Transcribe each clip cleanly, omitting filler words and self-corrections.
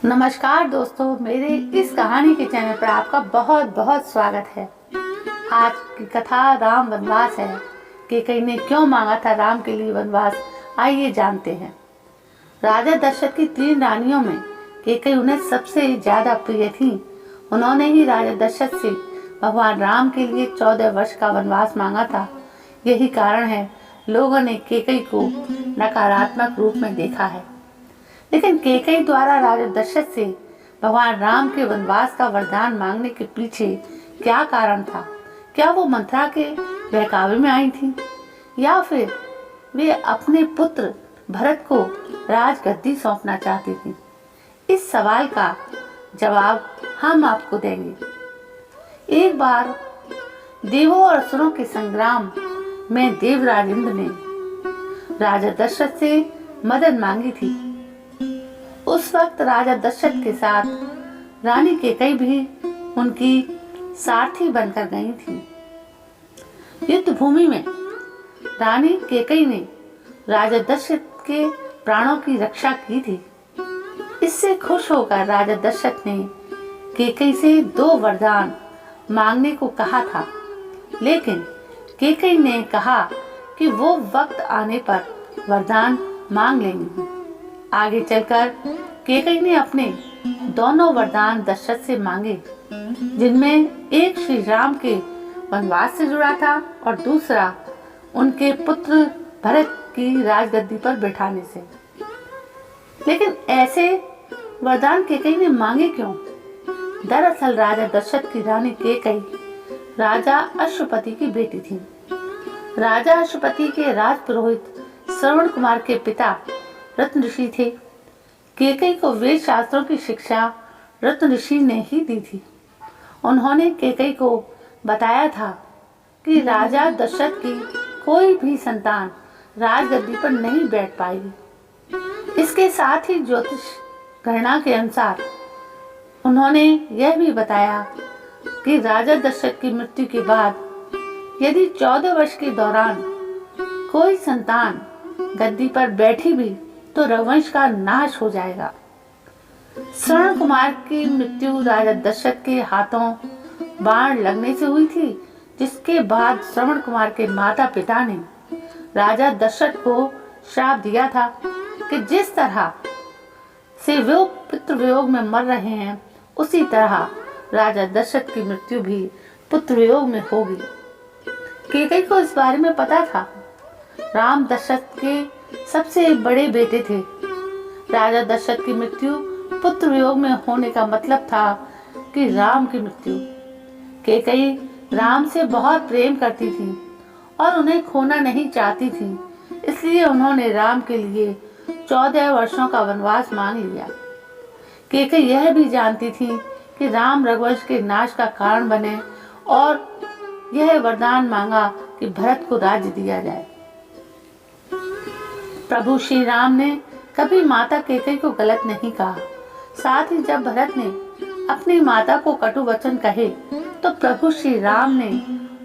नमस्कार दोस्तों, मेरे इस कहानी के चैनल पर आपका बहुत बहुत स्वागत है। आज की कथा राम वनवास है। कैकेयी ने क्यों मांगा था राम के लिए वनवास, आइए जानते हैं। राजा दशरथ की 3 रानियों में कैकेयी उन्हें सबसे ज्यादा प्रिय थी। उन्होंने ही राजा दशरथ से भगवान राम के लिए 14 वर्ष का वनवास मांगा था। यही कारण है लोगों ने कैकेयी को नकारात्मक रूप में देखा है। लेकिन कैकेयी द्वारा राजा दशरथ से भगवान राम के वनवास का वरदान मांगने के पीछे क्या कारण था? क्या वो मंथरा के बहकावे में आई थी, या फिर वे अपने पुत्र भरत को राजगद्दी सौंपना चाहती थी? इस सवाल का जवाब हम आपको देंगे। एक बार देवों और असुरों के संग्राम में देवराज इंद्र ने राजा दशरथ से मदद मांगी थी। उस वक्त राजा दशरथ के साथ रानी कैकेयी भी उनकी सारथी बनकर गई थी। युद्ध भूमि में रानी कैकेयी ने राजा दशरथ के प्राणों की रक्षा की थी। इससे खुश होकर राजा दशरथ ने कैकेयी से 2 वरदान मांगने को कहा था, लेकिन कैकेयी ने कहा कि वो वक्त आने पर वरदान मांग लेंगी। आगे चलकर कैकेयी ने अपने दोनों वरदान दशरथ से मांगे, जिनमें एक श्री राम के वनवास से जुड़ा था और दूसरा उनके पुत्र भरत की राजगद्दी पर बैठाने से। लेकिन ऐसे वरदान कैकेयी ने मांगे क्यों? दरअसल राजा दशरथ की रानी कैकेयी राजा अश्वपति की बेटी थी। राजा अश्वपति के राजपुरोहित श्रवण कुमार के पिता रत्न ऋषि थे। कैकेयी को वेद शास्त्रों की शिक्षा रत्न ऋषि ने ही दी थी। उन्होंने कैकेयी को बताया था कि राजा दशरथ की कोई भी संतान राजगद्दी पर नहीं बैठ पाएगी। इसके साथ ही ज्योतिष गणना के अनुसार उन्होंने यह भी बताया कि राजा दशरथ की मृत्यु के बाद यदि 14 वर्ष के दौरान कोई संतान गद्दी पर बैठी भी तो रघुवंश का नाश हो जाएगा। श्रवण कुमार की मृत्यु राजा दशरथ के हाथों बाण लगने से हुई थी, जिसके बाद श्रवण कुमार के माता पिता ने राजा दशरथ को श्राप दिया था कि जिस तरह से वो पुत्र वियोग में मर रहे हैं, उसी तरह राजा दशरथ की मृत्यु भी पुत्र वियोग में होगी। कैकेयी को इस बारे में पता था। राम दशरथ के सबसे बड़े बेटे थे। राजा दशरथ की मृत्यु पुत्र वियोग में होने का मतलब था कि राम की मृत्यु। कैकेयी राम से बहुत प्रेम करती थी और उन्हें खोना नहीं चाहती थी, इसलिए उन्होंने राम के लिए 14 वर्षों का वनवास मांग लिया। कैकेयी यह भी जानती थी कि राम रघुवंश के नाश का कारण बने और यह वरदान मांगा कि भरत को राज्य दिया जाए। प्रभु श्री राम ने कभी माता कैकेयी को गलत नहीं कहा। साथ ही जब भरत ने अपनी माता को कटु वचन कहे तो प्रभु श्री राम ने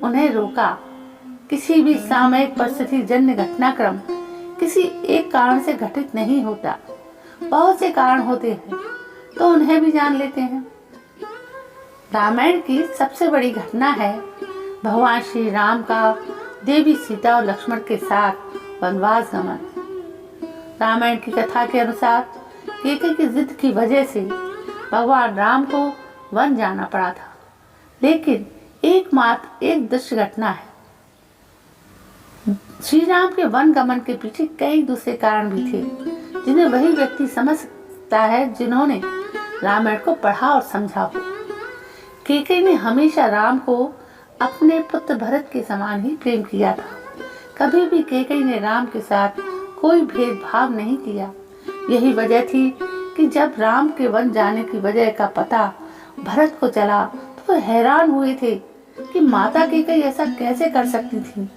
उन्हें रोका। किसी भी सामयिक परिस्थिति जन्य घटनाक्रम किसी एक कारण से घटित नहीं होता, बहुत से कारण होते हैं, तो उन्हें भी जान लेते हैं। रामायण की सबसे बड़ी घटना है भगवान श्री राम का देवी सीता और लक्ष्मण के साथ वनवास गमन। रामायण की कथा के अनुसार कैकेयी की जिद की वजह से भगवान राम को वन जाना पड़ा था, लेकिन एकमात्र एक दृश्य घटना है। श्री राम के वन गमन के पीछे कई दूसरे कारण भी थे, जिन्हें वही व्यक्ति समझ सकता है जिन्होंने रामायण को पढ़ा और समझा हो। कैकेयी ने हमेशा राम को अपने पुत्र भरत के समान ही प्रेम किया था। कभी भी कैकेयी ने राम के साथ कोई भेदभाव नहीं किया। यही वजह थी कि जब राम के वन जाने की वजह का पता भरत को चला तो वह हैरान हुए थे कि माता कैकेयी ऐसा कैसे कर सकती थी।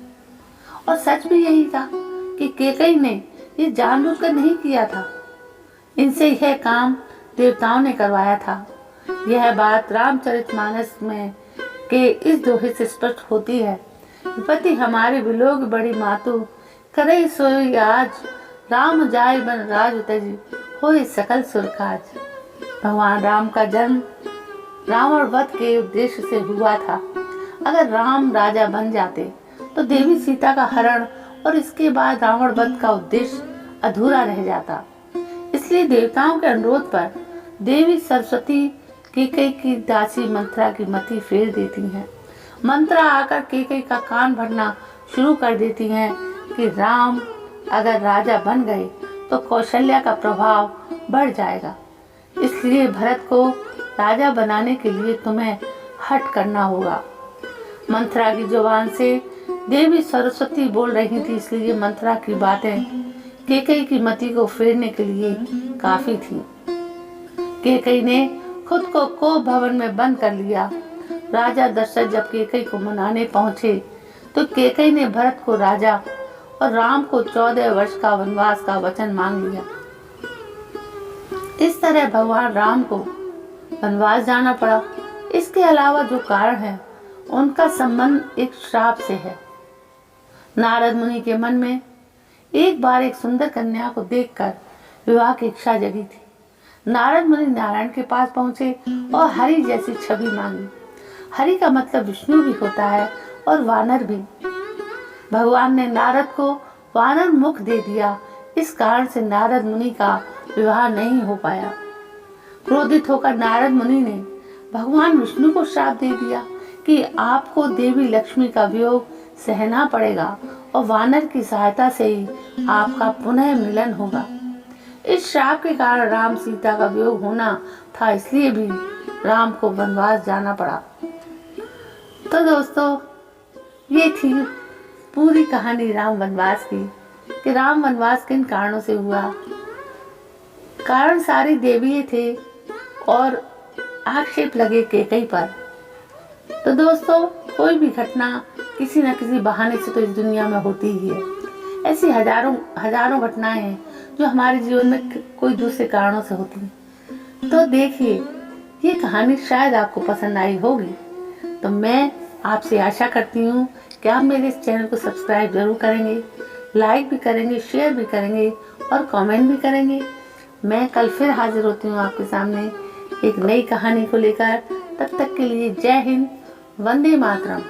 और सच भी यही था कि कैकेयी ने ये जानबूझकर नहीं किया था। इनसे यह काम देवताओं ने करवाया था। यह बात रामचरितमानस में के इस दोहे से स्पष्ट होती है। पति हमारे विलोक बड़ी मातु करे सोई आज, राम जाय बन राज तजी होए सकल सुरकाज। भगवान राम का जन्म रावण वध के उद्देश्य से हुआ था। अगर राम राजा बन जाते तो देवी सीता का हरण और इसके बाद रावण वध का उद्देश्य अधूरा रह जाता। इसलिए देवताओं के अनुरोध पर देवी सरस्वती कैकेयी की दासी मंत्रा की मति फेर देती हैं। मंत्रा आकर कैकेयी का कान भरना शुरू कर देती हैं कि राम अगर राजा बन गए तो कौशल्या का प्रभाव बढ़ जाएगा, इसलिए भरत को राजा बनाने के लिए तुम्हें हठ करना होगा। मंत्रा की जुबान से देवी सरस्वती बोल रही थी, इसलिए मंत्रा की बातें कैकेयी की मति को फेरने के लिए काफी थी। कैकेयी ने खुद को कोप भवन में बंद कर लिया। राजा दशरथ जब कैकेयी को मनाने पहुंचे तो कैकेयी ने भरत को राजा और राम को 14 वर्ष का वनवास का वचन मांग लिया। इस तरह भगवान राम को वनवास जाना पड़ा। इसके अलावा जो कारण है उनका संबंध एक श्राप से है। नारद मुनि के मन में एक बार एक सुंदर कन्या को देखकर विवाह की इच्छा जगी थी। नारद मुनि नारायण के पास पहुंचे और हरि जैसी छवि मांगी। हरि का मतलब विष्णु भी होता है और वानर भी। भगवान ने नारद को वानर मुख दे दिया। इस कारण से नारद मुनि का विवाह नहीं हो पाया। क्रोधित होकर नारद मुनि ने भगवान विष्णु को श्राप दे दिया कि आपको देवी लक्ष्मी का वियोग सहना पड़ेगा और वानर की सहायता से ही आपका पुनः मिलन होगा। इस श्राप के कारण राम सीता का वियोग होना था, इसलिए भी राम को वनवास जाना पड़ा। तो दोस्तों, ये थी पूरी कहानी राम वनवास की कि राम वनवास किन कारणों से हुआ। कारण सारे देवीय थे और आक्षेप लगे कैकेयी पर। तो दोस्तों, कोई भी घटना किसी न किसी बहाने से तो इस दुनिया में होती ही है। ऐसी हजारों घटनाएं हैं जो हमारे जीवन में कोई दूसरे कारणों से होती हैं। तो देखिए, ये कहानी शायद आपको पसंद आई होगी। तो मैं आपसे आशा करती हूँ कि आप मेरे इस चैनल को सब्सक्राइब जरूर करेंगे, लाइक भी करेंगे, शेयर भी करेंगे और कमेंट भी करेंगे। मैं कल फिर हाजिर होती हूँ आपके सामने एक नई कहानी को लेकर। तब तक के लिए जय हिंद, वंदे मातरम।